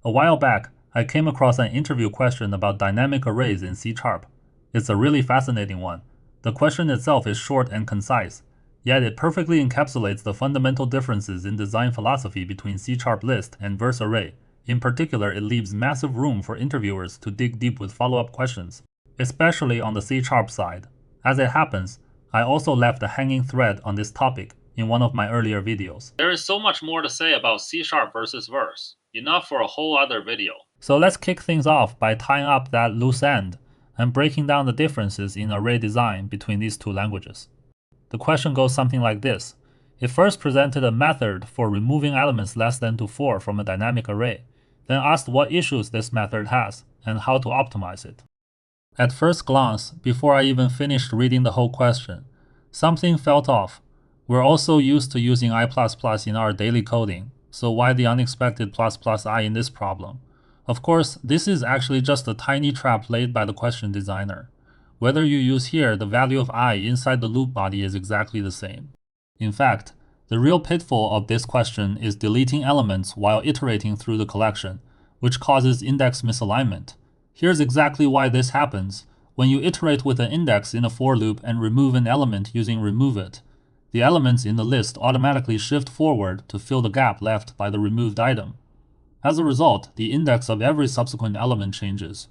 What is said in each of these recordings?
A while back, I came across an interview question about dynamic arrays in C#. It's a really fascinating one. The question itself is short and concise, yet it perfectly encapsulates the fundamental differences in design philosophy between C# list and verse array. In particular, it leaves massive room for interviewers to dig deep with follow-up questions, especially on the C# side. As it happens, I also left a hanging thread on this topic in one of my earlier videos. There is so much more to say about C# versus verse, enough for a whole other video. So let's kick things off by tying up that loose end and breaking down the differences in array design between these two languages. The question goes something like this. It first presented a method for removing elements less than to 4 from a dynamic array, then asked what issues this method has and how to optimize it. At first glance, before I even finished reading the whole question, something felt off. We're also used to using I++ in our daily coding, so why the unexpected ++I in this problem? Of course, this is actually just a tiny trap laid by the question designer. Whether you use here, the value of I inside the loop body is exactly the same. In fact, the real pitfall of this question is deleting elements while iterating through the collection, which causes index misalignment. Here's exactly why this happens. When you iterate with an index in a for loop and remove an element using removeIt, the elements in the list automatically shift forward to fill the gap left by the removed item. As a result, the index of every subsequent element changes.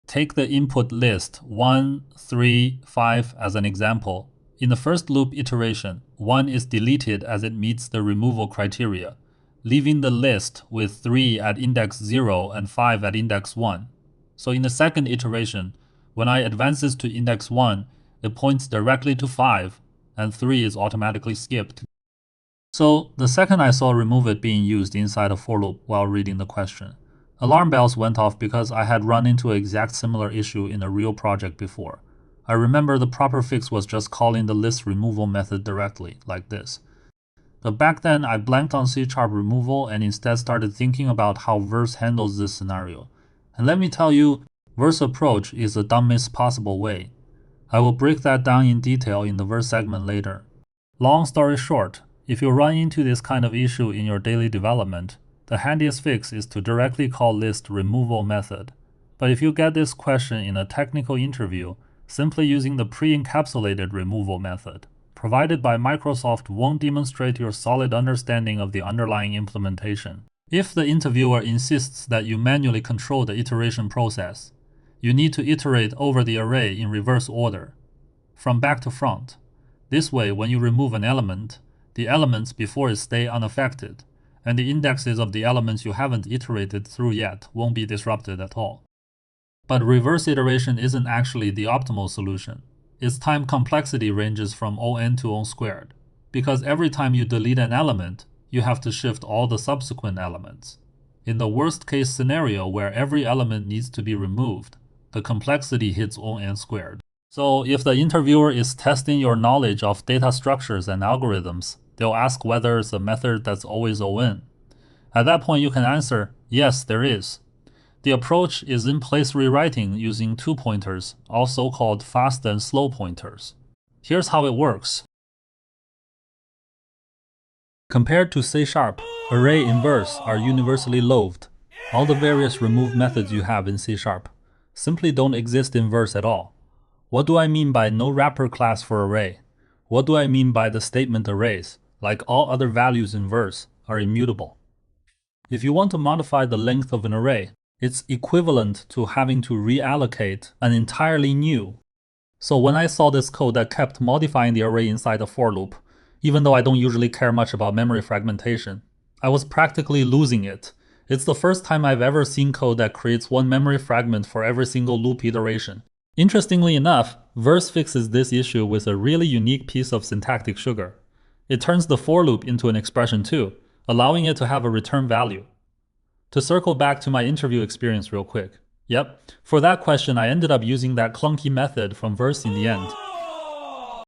Take the input list 1, 3, 5 as an example. In the first loop iteration, 1 is deleted as it meets the removal criteria, leaving the list with 3 at index 0 and 5 at index 1. So in the second iteration, when I advances to index 1, it points directly to 5, and 3 is automatically skipped. So the second I saw removeIt being used inside a for loop while reading the question, alarm bells went off because I had run into an exact similar issue in a real project before. I remember the proper fix was just calling the list removal method directly, like this. But back then I blanked on C# removal and instead started thinking about how verse handles this scenario. And let me tell you, verse approach is the dumbest possible way. I will break that down in detail in the verse segment later. Long story short, if you run into this kind of issue in your daily development, the handiest fix is to directly call list removal method. But if you get this question in a technical interview, simply using the pre-encapsulated removal method provided by Microsoft won't demonstrate your solid understanding of the underlying implementation. If the interviewer insists that you manually control the iteration process, you need to iterate over the array in reverse order, from back to front. This way, when you remove an element, the elements before it stay unaffected, and the indexes of the elements you haven't iterated through yet won't be disrupted at all. But reverse iteration isn't actually the optimal solution. Its time complexity ranges from O(n) to O², because every time you delete an element, you have to shift all the subsequent elements. In the worst case scenario where every element needs to be removed, the complexity hits O(n². So if the interviewer is testing your knowledge of data structures and algorithms, they'll ask whether it's a method that's always O(n). At that point you can answer, yes, there is. The approach is in-place rewriting using 2 pointers, also called fast and slow pointers. Here's how it works. Compared to C#, array and verse are universally loathed. All the various remove methods you have in C# simply don't exist in verse at all. What do I mean by no wrapper class for array? What do I mean by the statement arrays, like all other values in verse, are immutable? If you want to modify the length of an array, it's equivalent to having to reallocate an entirely new. So when I saw this code that kept modifying the array inside a for loop, even though I don't usually care much about memory fragmentation, I was practically losing it. It's the first time I've ever seen code that creates one memory fragment for every single loop iteration. Interestingly enough, verse fixes this issue with a really unique piece of syntactic sugar. It turns the for loop into an expression too, allowing it to have a return value. To circle back to my interview experience real quick. Yep, for that question I ended up using that clunky method from verse in the end.